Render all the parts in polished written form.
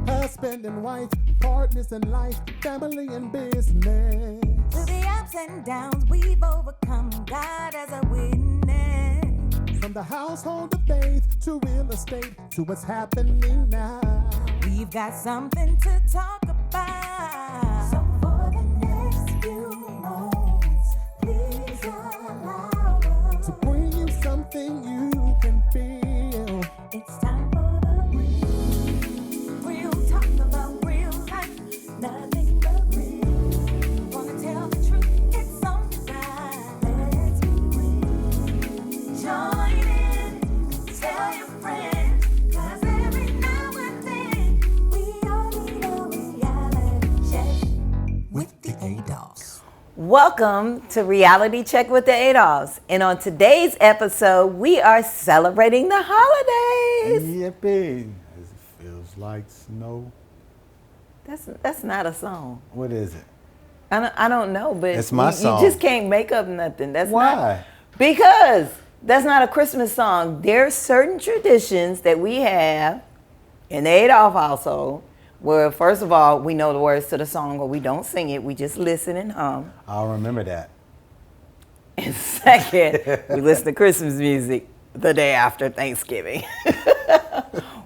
husband and wife, partners in life, family and business. Through the ups and downs we've overcome, God as a witness. From the household of faith to real estate to what's happening now. We've got something to talk about. So for the next few moments, please allow us to bring you something you can feel. It's time for the real talk about real life, nothing but real. Wanna tell the truth, it's on design. Let's be real. Join in, tell your friends, 'cause every now and then we all need a reality check with the Adolphs. Welcome to Reality Check with the Adolphs. And on today's episode, we are celebrating the holidays. Yippee. It feels like snow. That's not a song. What is it? I don't know, but It's my song. You just can't make up nothing. That's Why? Not, because that's not a Christmas song. There's certain traditions that we have in the Adolph household where, first of all, we know the words to the song, or we don't sing it. We just listen and hum. I'll remember that. And second, we listen to Christmas music the day after Thanksgiving.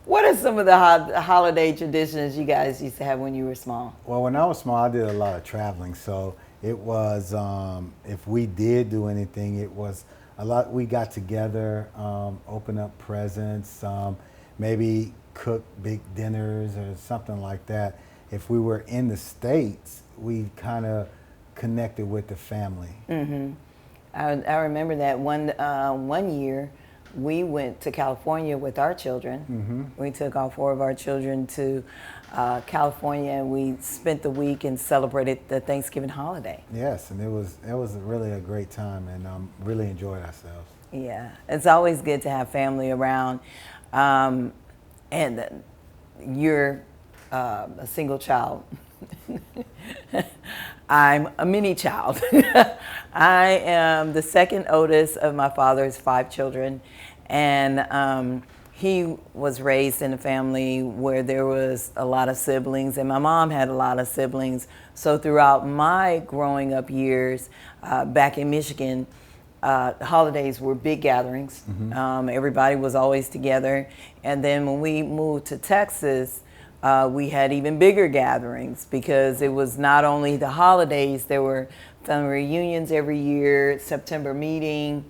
What are some of the holiday traditions you guys used to have when you were small? Well, when I was small, I did a lot of traveling. So it was, if we did do anything, it was a lot. We got together, open up presents, maybe cook big dinners or something like that. If we were in the States, we kind of connected with the family. Mm-hmm. I remember that one year we went to California with our children. Mm-hmm. We took all four of our children to California, and we spent the week and celebrated the Thanksgiving holiday. Yes, and it was really a great time, and really enjoyed ourselves. Yeah, it's always good to have family around. And you're a single child. I'm a mini child. I am the second oldest of my father's 5 children, and he was raised in a family where there was a lot of siblings, and my mom had a lot of siblings. So throughout my growing up years back in Michigan, holidays were big gatherings. Mm-hmm. Everybody was always together. And then when we moved to Texas, we had even bigger gatherings because it was not only the holidays, there were family reunions every year, September meeting,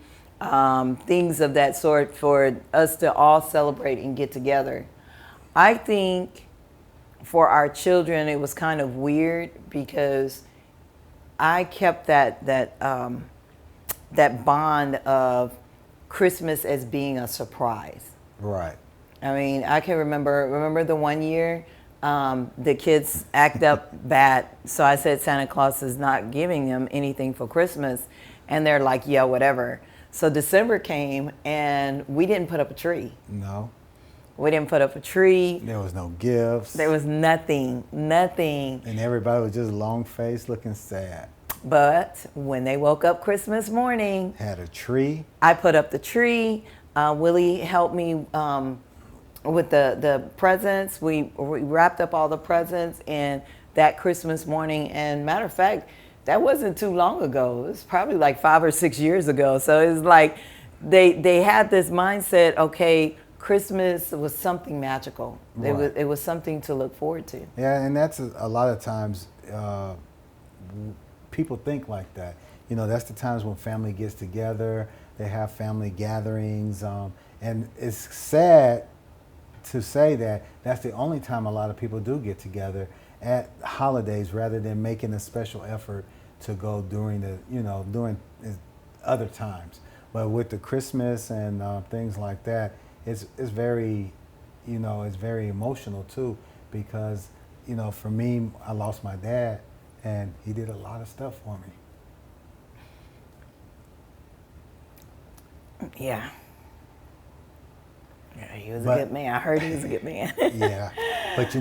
things of that sort for us to all celebrate and get together. I think for our children, it was kind of weird because I kept that bond of Christmas as being a surprise. Right. I mean, I can remember the one year the kids act up bad. So I said Santa Claus is not giving them anything for Christmas. And they're like, yeah, whatever. So December came and we didn't put up a tree. No. We didn't put up a tree. There was no gifts. There was nothing. And everybody was just long-faced looking sad. But when they woke up Christmas morning, Had a tree. I put up the tree. Willie helped me with the presents. We wrapped up all the presents and that Christmas morning. And matter of fact, that wasn't too long ago. It was probably like 5 or 6 years ago. So it was like they had this mindset, okay, Christmas was something magical. Right. It was something to look forward to. Yeah, and that's a lot of times people think like that. You know, that's the times when family gets together, they have family gatherings, and it's sad to say that that's the only time a lot of people do get together at holidays rather than making a special effort to go during other times. But with the Christmas and things like that, it's very, it's very emotional too, because, for me, I lost my dad and he did a lot of stuff for me. Yeah. Yeah, he was a good man. I heard he was a good man. Yeah, but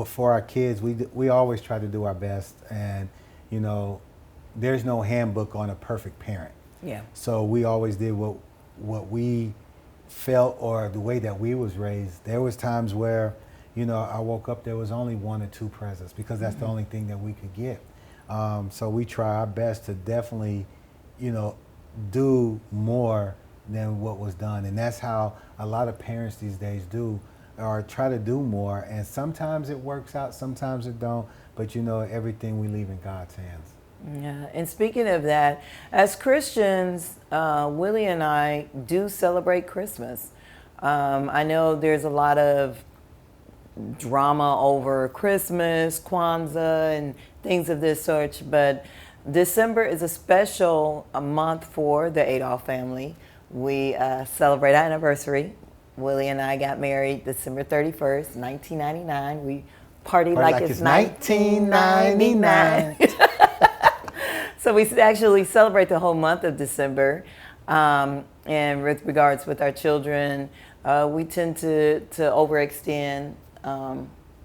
for our kids, we always try to do our best, and there's no handbook on a perfect parent. Yeah. So we always did what we felt or the way that we was raised. There was times where, I woke up, there was only 1 or 2 presents because that's the only thing that we could get. So we try our best to definitely, do more than what was done. And that's how a lot of parents these days do, or try to do more. And sometimes it works out, sometimes it don't. But everything we leave in God's hands. Yeah, and speaking of that, as Christians, Willie and I do celebrate Christmas. I know there's a lot of drama over Christmas, Kwanzaa, and things of this sort, but December is a month for the Adolphs family. We celebrate our anniversary. Willie and I got married December 31st, 1999. We party like it's 1999. So we actually celebrate the whole month of December. And with regards with our children, we tend to overextend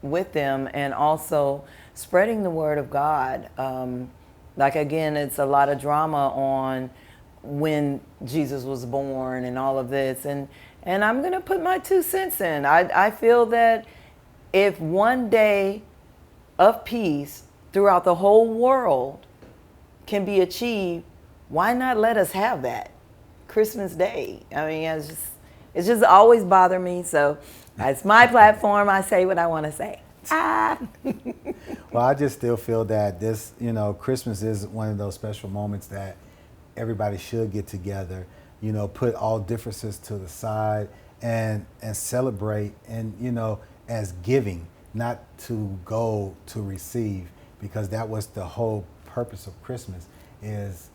with them, and also spreading the word of God. Like again, it's a lot of drama on when Jesus was born and all of this. And I'm going to put my 2 cents in. I feel that if one day of peace throughout the whole world can be achieved, why not let us have that Christmas Day? I mean, it's just always bothered me. So it's my platform. I say what I want to say. Well, I just still feel that this, Christmas is one of those special moments that everybody should get together, put all differences to the side and celebrate, and, as giving, not to go to receive, because that was the whole purpose of Christmas is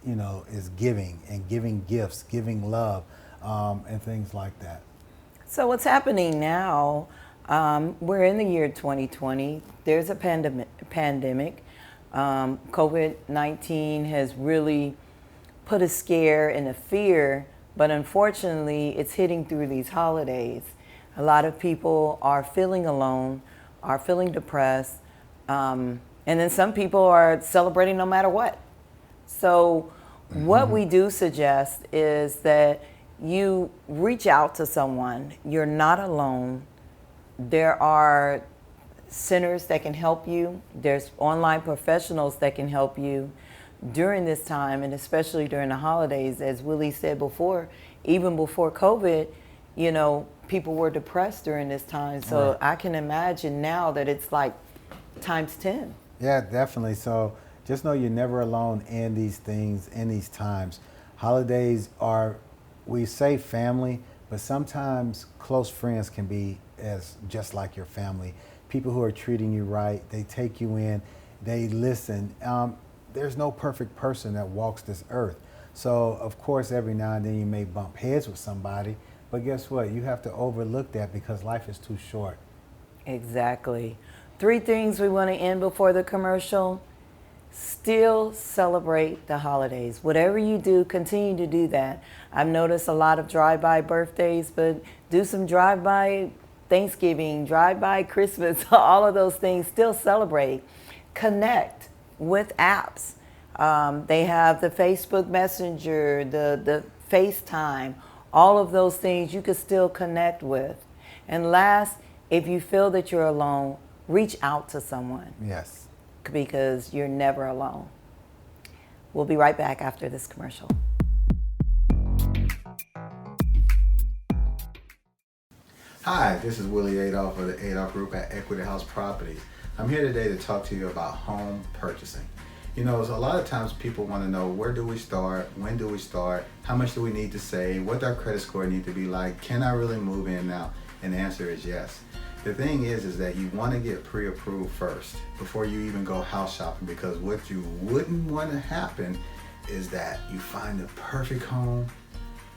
giving, and giving gifts, giving love, and things like that. So what's happening now, we're in the year 2020. There's a pandemic. COVID-19 has really put a scare and a fear, but unfortunately it's hitting through these holidays. A lot of people are feeling alone, are feeling depressed, and then some people are celebrating no matter what. So what we do suggest is that you reach out to someone. You're not alone. There are centers that can help you. There's online professionals that can help you during this time, and especially during the holidays. As Willie said before, even before COVID, people were depressed during this time. So right. I can imagine now that it's like times 10. Yeah, definitely. So just know you're never alone in these things, in these times. Holidays are, we say family, but sometimes close friends can be as just like your family. People who are treating you right, they take you in, they listen. There's no perfect person that walks this earth. So of course, every now and then you may bump heads with somebody, but guess what? You have to overlook that because life is too short. Exactly. 3 things we want to end before the commercial. Still celebrate the holidays. Whatever you do, continue to do that. I've noticed a lot of drive-by birthdays, but do some drive-by Thanksgiving, drive-by Christmas, all of those things. Still celebrate. Connect with apps. They have the Facebook Messenger, the FaceTime, all of those things you can still connect with. And last, if you feel that you're alone, reach out to someone. Yes. Because you're never alone. We'll be right back after this commercial. Hi, this is Willie Adolphs of the Adolphs Group at Equity House Properties. I'm here today to talk to you about home purchasing. A lot of times people want to know, where do we start? When do we start? How much do we need to save? What does our credit score need to be like? Can I really move in now? And the answer is yes. The thing is that you want to get pre-approved first before you even go house shopping, because what you wouldn't want to happen is that you find the perfect home,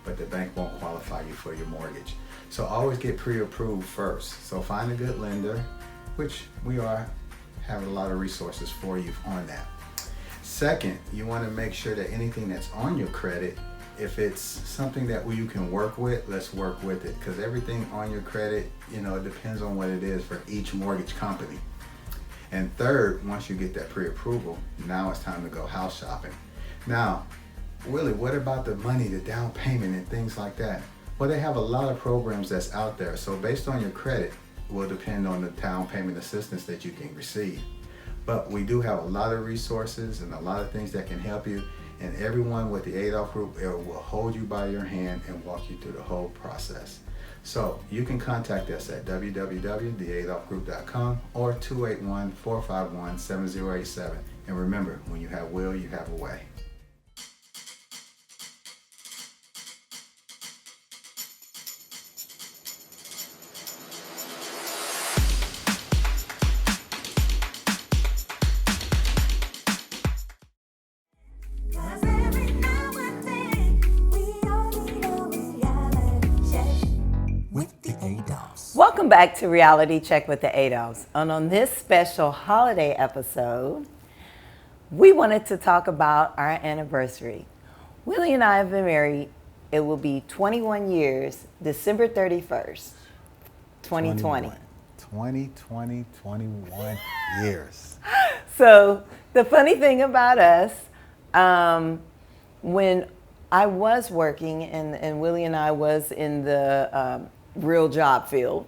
but the bank won't qualify you for your mortgage. So always get pre-approved first. So find a good lender, which we have a lot of resources for you on that. Second, you want to make sure that anything that's on your credit, if it's something that you can work with, let's work with it, because everything on your credit, it depends on what it is for each mortgage company. And third, once you get that pre-approval, now it's time to go house shopping. Now, Willie, what about the money, the down payment and things like that? Well, they have a lot of programs that's out there. So based on your credit, will depend on the down payment assistance that you can receive. But we do have a lot of resources and a lot of things that can help you. And everyone with the Adolphs Group will hold you by your hand and walk you through the whole process. So you can contact us at www.theadolphsgroup.com or 281-451-7087. And remember, when you have will, you have a way. Cause every now and then we all need a reality check with the Adolphs. Welcome back to Reality Check with the Adolphs. And on this special holiday episode, we wanted to talk about our anniversary. Willie and I have been married. It will be 21 years, December 31st, 2020. 21 years. So the funny thing about us, when I was working and Willie and I was in the real job field,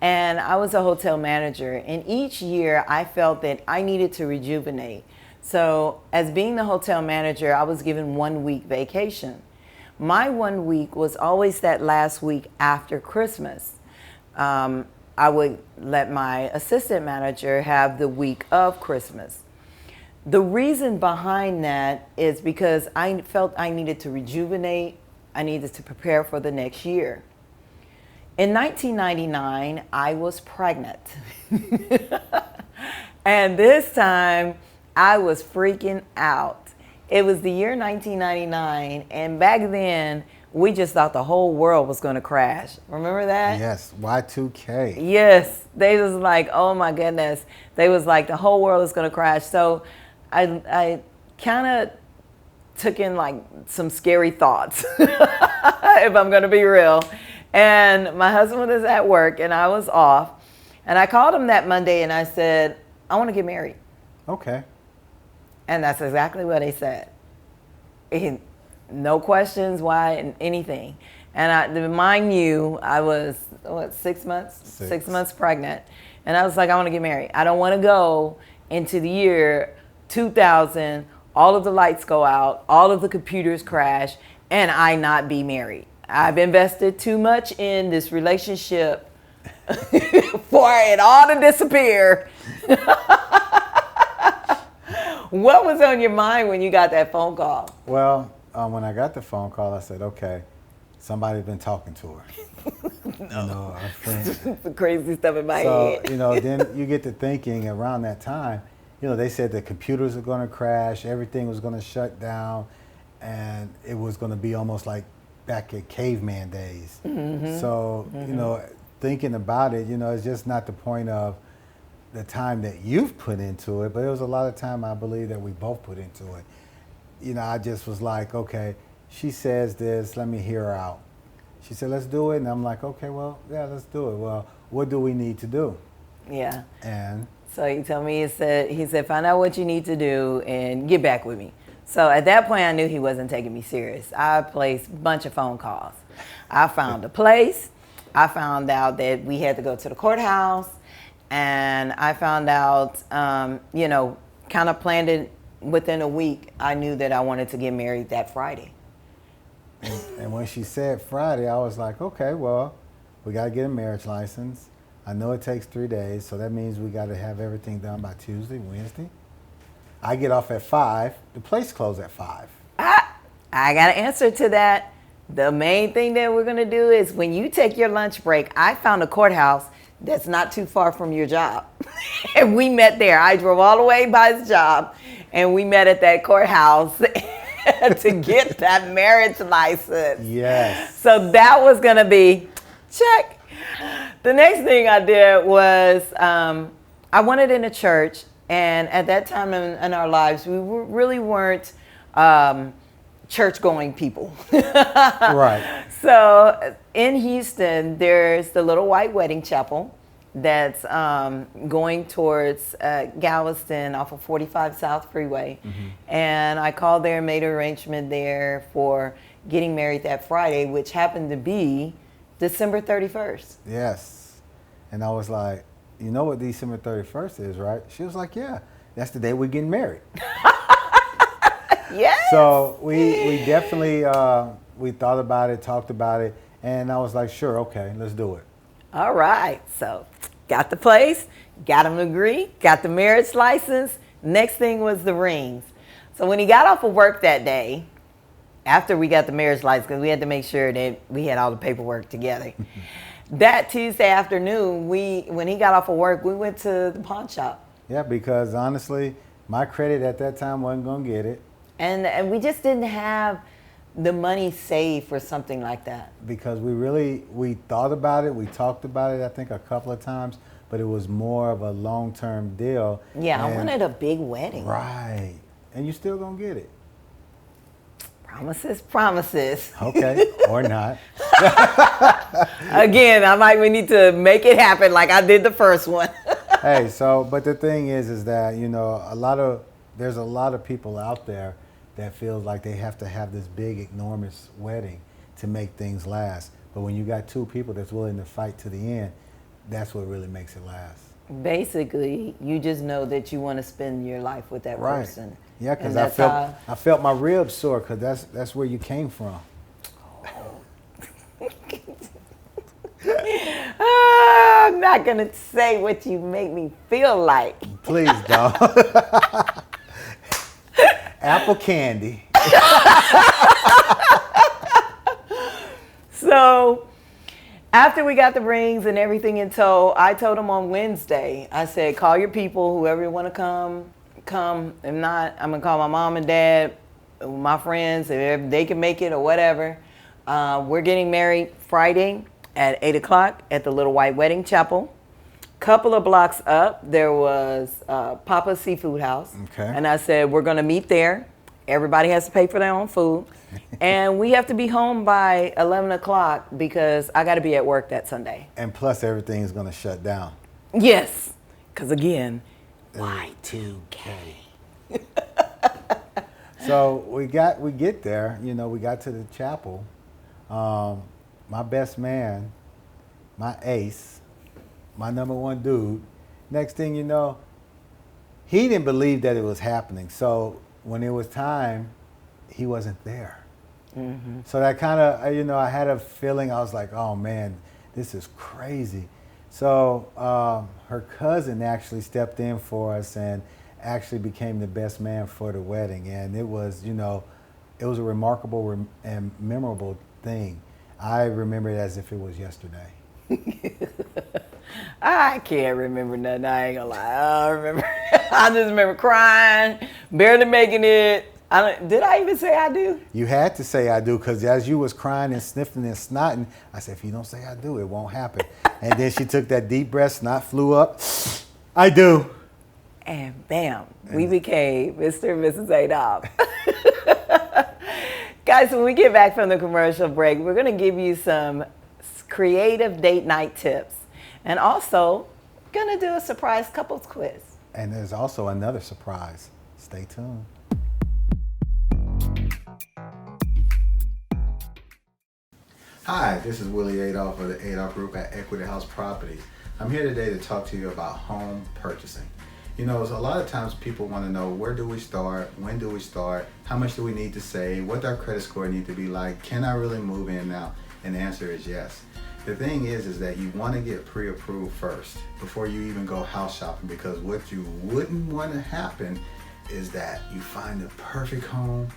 and I was a hotel manager, and each year I felt that I needed to rejuvenate. So as being the hotel manager, I was given 1 week vacation. My 1 week was always that last week after Christmas. I would let my assistant manager have the week of Christmas. The reason behind that is because I felt I needed to rejuvenate. I needed to prepare for the next year. In 1999, I was pregnant. And this time, I was freaking out. It was the year 1999, and back then, we just thought the whole world was going to crash. Remember that? Yes, Y2K. Yes, they was like, oh my goodness. They was like, the whole world is going to crash. So I kind of took in like some scary thoughts, if I'm going to be real. And my husband was at work and I was off. And I called him that Monday and I said, I want to get married. Okay. And that's exactly what he said. No questions, why, and anything. And mind you, I was, 6 months? 6 months pregnant. And I was like, I want to get married. I don't want to go into the year 2000, all of the lights go out, all of the computers crash, and I not be married. I've invested too much in this relationship for it all to disappear. What was on your mind when you got that phone call? Well, when I got the phone call, I said, okay, somebody's been talking to her. You know, our friend. The crazy stuff in my So, head. you know, then you get to thinking around that time, you know, they said the computers are going to crash, everything was going to shut down, and it was going to be almost like back at caveman days. Mm-hmm. So, you know, thinking about it, you know, it's just not the point of the time that you've put into it, but it was a lot of time I believe that we both put into it. You know, I just was like, okay, she says this, let me hear her out. She said, let's do it. And I'm like, okay, well, yeah, let's do it. Well, what do we need to do? Yeah. And So he told me, he said, find out what you need to do and get back with me. So at that point, I knew he wasn't taking me serious. I placed a bunch of phone calls. I found a place. I found out that we had to go to the courthouse. And I found out, you know, kind of planned it within a week. I knew that I wanted to get married that Friday. and when she said Friday, I was like, okay, well, we got to get a marriage license. I know it takes 3 days, so that means we got to have everything done by Tuesday, Wednesday. I get off at 5. The place closed at 5. I got an answer to that. The main thing that we're going to do is when you take your lunch break, I found a courthouse that's not too far from your job. And we met there. I drove all the way by his job, and we met at that courthouse to get that marriage license. Yes. So that was going to be check. The next thing I did was I wanted in a church, and at that time in our lives, we really weren't church-going people. Right. So in Houston, there's the little white wedding chapel that's going towards Galveston off of 45 South Freeway. Mm-hmm. And I called there and made an arrangement there for getting married that Friday, which happened to be December 31st. Yes. And I was like, you know what December 31st is, right? She was like, yeah, that's the day we're getting married. Yes. So we definitely, we thought about it, talked about it, and I was like, sure, okay, let's do it. All right. So got the place, got him to agree, got the marriage license. Next thing was the rings. So when he got off of work that day, after we got the marriage license, because we had to make sure that we had all the paperwork together. That Tuesday afternoon, when he got off of work, we went to the pawn shop. Yeah, because honestly, my credit at that time wasn't going to get it. And we just didn't have the money saved for something like that. Because we thought about it, we talked about it, I think a couple of times, but it was more of a long-term deal. Yeah, I wanted a big wedding. Right. And you still going to get it. Promises, promises. Okay, or not. Again, we need to make it happen like I did the first one. Hey, but the thing is that, you know, there's a lot of people out there that feels like they have to have this big, enormous wedding to make things last. But when you got two people that's willing to fight to the end, that's what really makes it last. Basically, you just know that you want to spend your life with that person. Yeah, because I felt my ribs sore because that's where you came from. I'm not going to say what you make me feel like. Please don't. Apple candy. So after we got the rings and everything in tow, I told him on Wednesday, I said, call your people, whoever you want to come. If not, I'm going to call my mom and dad, my friends, if they can make it or whatever. We're getting married Friday at 8 o'clock at the Little White Wedding Chapel. Couple of blocks up, there was Papa's Seafood House. Okay. And I said, we're going to meet there. Everybody has to pay for their own food. And we have to be home by 11 o'clock because I got to be at work that Sunday. And plus everything is going to shut down. Yes. Because again, Y2K. So we get there, you know, we got to the chapel. My best man, my ace, my number one dude, next thing you know, he didn't believe that it was happening. So when it was time, he wasn't there. Mm-hmm. So that kind of, you know, I had a feeling, I was like, oh man, this is crazy. So her cousin actually stepped in for us and actually became the best man for the wedding. And it was, you know, it was a remarkable and memorable thing. I remember it as if it was yesterday. I can't remember nothing. I ain't gonna lie. I just remember crying, barely making it. Did I even say I do? You had to say I do, because as you was crying and sniffling and snotting, I said, if you don't say I do, it won't happen. And then she took that deep breath, snot flew up. I do. And bam, we became Mr. and Mrs. Adolphs. Guys, when we get back from the commercial break, we're going to give you some creative date night tips. And also, going to do a surprise couples quiz. And there's also another surprise. Stay tuned. Hi, this is Willie Adolphs of the Adolphs Group at Equity House Properties. I'm here today to talk to you about home purchasing. You know, a lot of times people want to know, where do we start? When do we start? How much do we need to save? What does our credit score need to be like? Can I really move in now? And the answer is yes. The thing is that you want to get pre-approved first before you even go house shopping, because what you wouldn't want to happen is that you find the perfect home,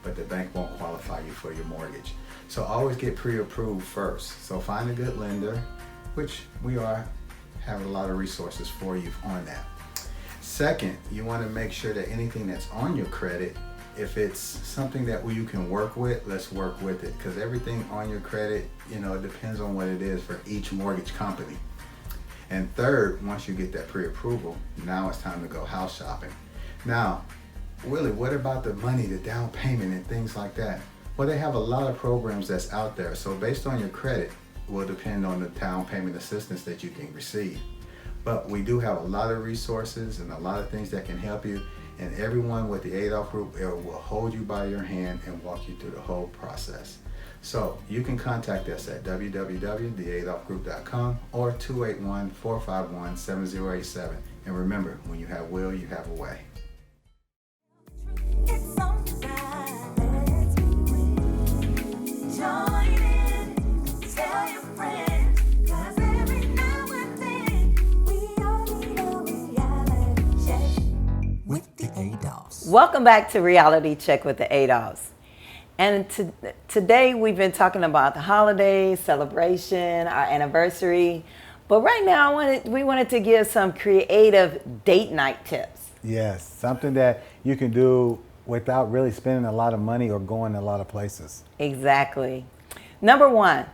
but the bank won't qualify you for your mortgage. So always get pre-approved first. So find a good lender, which we have a lot of resources for you on that. Second, you want to make sure that anything that's on your credit, if it's something that you can work with, let's work with it, because everything on your credit, you know, it depends on what it is for each mortgage company. And third, once you get that pre-approval, now it's time to go house shopping. Now, Willie, what about the money, the down payment and things like that? Well, they have a lot of programs that's out there. So based on your credit will depend on the down payment assistance that you can receive. But we do have a lot of resources and a lot of things that can help you. And everyone with the Adolphs Group will hold you by your hand and walk you through the whole process. So you can contact us at www.theadolphgroup.com or 281-451-7087. And remember, when you have will, you have a way. It's on design. Let's be real. Join in. Tell your friends. 'Cause every now and then we all need a reality check with the Adolphs. Welcome back to Reality Check with the Adolphs. And today we've been talking about the holidays, celebration, our anniversary. But right now we wanted to give some creative date night tips. Yes, something that you can do without really spending a lot of money or going a lot of places. Exactly. Number 1,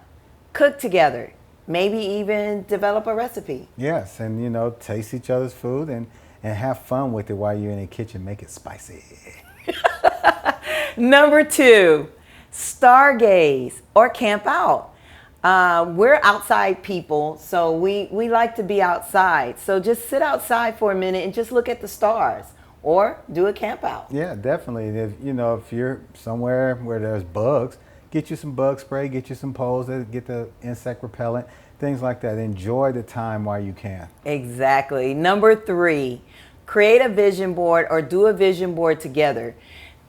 cook together. Maybe even develop a recipe. Yes, and taste each other's food and have fun with it while you're in the kitchen. Make it spicy. Number 2, stargaze or camp out. We're outside people, so we like to be outside. So just sit outside for a minute and just look at the stars or do a camp out. Yeah, definitely. If you're somewhere where there's bugs, get you some bug spray, get you some poles that get the insect repellent, things like that. Enjoy the time while you can. Exactly. Number 3, create a vision board or do a vision board together.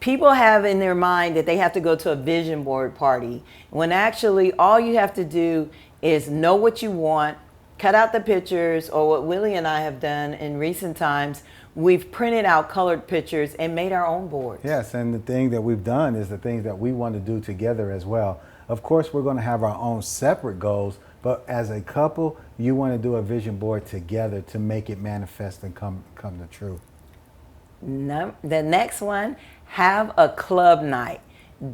People have in their mind that they have to go to a vision board party, when actually all you have to do is know what you want, cut out the pictures, or what Willie and I have done in recent times, we've printed out colored pictures and made our own boards. Yes, and the thing that we've done is the things that we want to do together as well. Of course, we're going to have our own separate goals, but as a couple, you want to do a vision board together to make it manifest and come to truth. The next one, have a club night.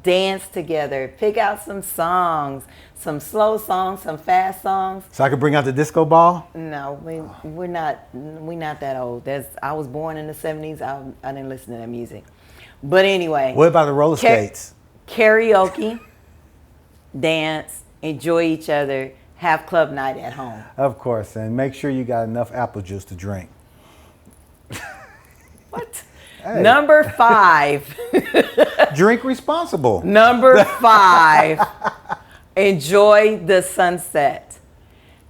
Dance together. Pick out some songs, some slow songs, some fast songs. So I could bring out the disco ball? No, we're not that old. I was born in the 70s. I didn't listen to that music. But anyway. What about the roller skates? Karaoke, dance, enjoy each other, have club night at home. Of course, and make sure you got enough apple juice to drink. What? Hey. Number 5. Drink responsible. Number 5. Enjoy the sunset.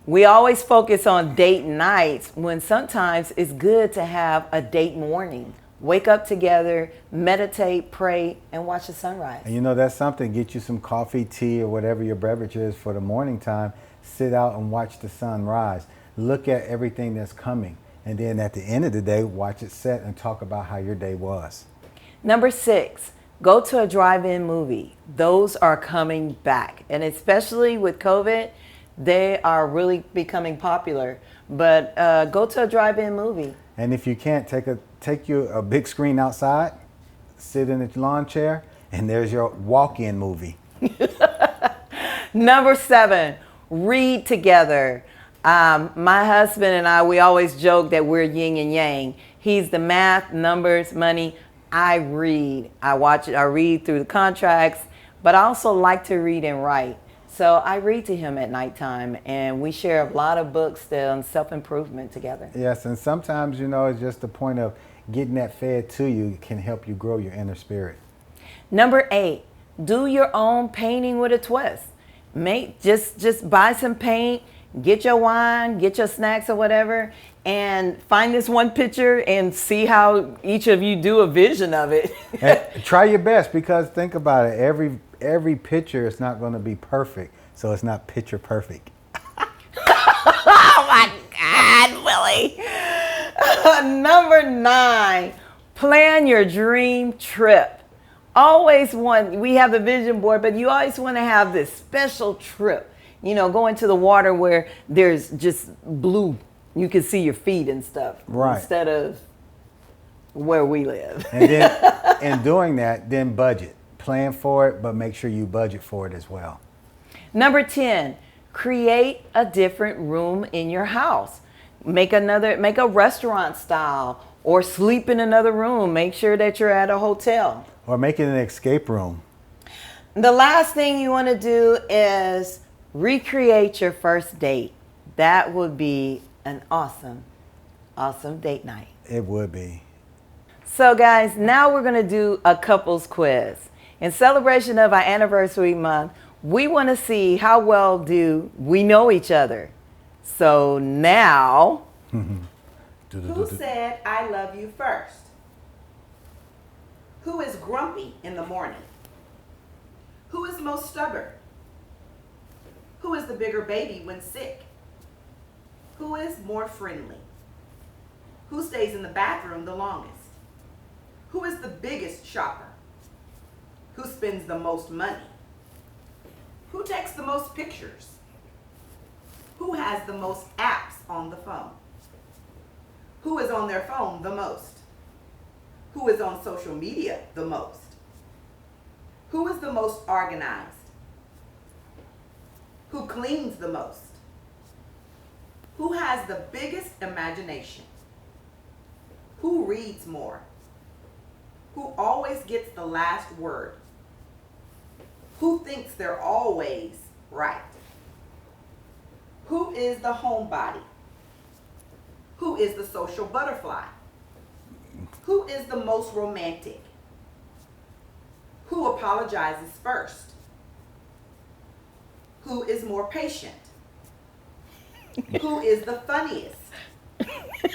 We always focus on date nights when sometimes it's good to have a date morning. Wake up together, meditate, pray, and watch the sunrise. And that's something. Get you some coffee, tea, or whatever your beverage is for the morning time. Sit out and watch the sun rise. Look at everything that's coming. And then at the end of the day, watch it set and talk about how your day was. Number 6, go to a drive-in movie. Those are coming back. And especially with COVID, they are really becoming popular. But go to a drive-in movie. And if you can't, take you a big screen outside, sit in a lawn chair, and there's your walk-in movie. Number 7, read together. My husband and I, we always joke that we're yin and yang. He's the math, numbers, money. I read. I watch it. I read through the contracts, but I also like to read and write. So I read to him at nighttime, and we share a lot of books on self-improvement together. Yes, and sometimes, it's just the point of getting that fed to you can help you grow your inner spirit. Number 8, do your own painting with a twist. Just buy some paint. Get your wine, get your snacks or whatever, and find this one picture and see how each of you do a vision of it. And try your best, because think about it. Every picture is not going to be perfect, so it's not picture perfect. Oh my God, Willie. Number 9, plan your dream trip. We have the vision board, but you always want to have this special trip. Going to the water where there's just blue. You can see your feet and stuff. Right. Instead of where we live. And then, in doing that, then budget. Plan for it, but make sure you budget for it as well. Number 10, create a different room in your house. Make a restaurant style, or sleep in another room. Make sure that you're at a hotel. Or make it an escape room. The last thing you want to do is recreate your first date. That would be an awesome date night. It would be. So guys, now we're going to do a couples quiz. In celebration of our anniversary month, we want to see how well do we know each other. So now, Who said I love you first? Who is grumpy in the morning? Who is most stubborn? Who is the bigger baby when sick? Who is more friendly? Who stays in the bathroom the longest? Who is the biggest shopper? Who spends the most money? Who takes the most pictures? Who has the most apps on the phone? Who is on their phone the most? Who is on social media the most? Who is the most organized? Who cleans the most? Who has the biggest imagination? Who reads more? Who always gets the last word? Who thinks they're always right? Who is the homebody? Who is the social butterfly? Who is the most romantic? Who apologizes first? Who is more patient? Who is the funniest?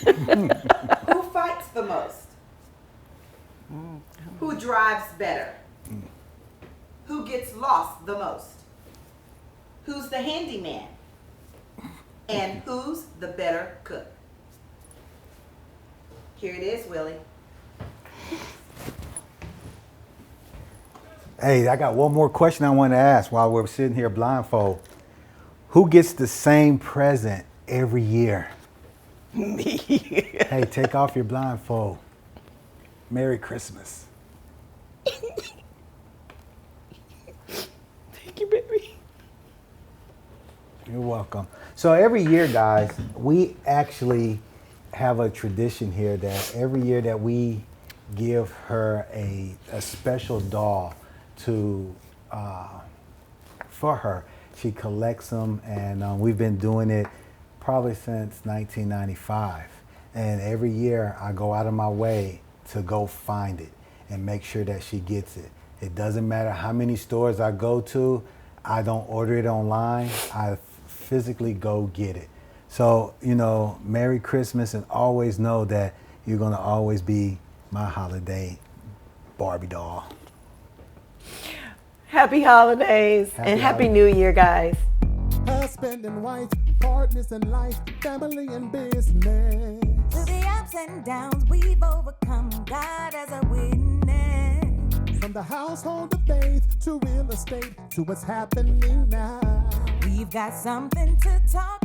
Who fights the most? Who drives better? Who gets lost the most? Who's the handyman? And who's the better cook? Here it is, Willie. Hey, I got one more question I want to ask while we're sitting here blindfold. Who gets the same present every year? me. Hey, take off your blindfold. Merry Christmas. Thank you, baby. You're welcome. So every year, guys, we actually have a tradition here that every year that we give her a special doll to for her. She collects them, and we've been doing it probably since 1995. And every year I go out of my way to go find it and make sure that she gets it. It doesn't matter how many stores I go to. I don't order it online. I physically go get it. So, you know, Merry Christmas, and always know that you're going to always be my holiday Barbie doll. Happy holidays and Happy New Year, guys. Husband and wife, partners in life, family and business. Through the ups and downs, we've overcome. God as a witness. From the household of faith to real estate to what's happening now. We've got something to talk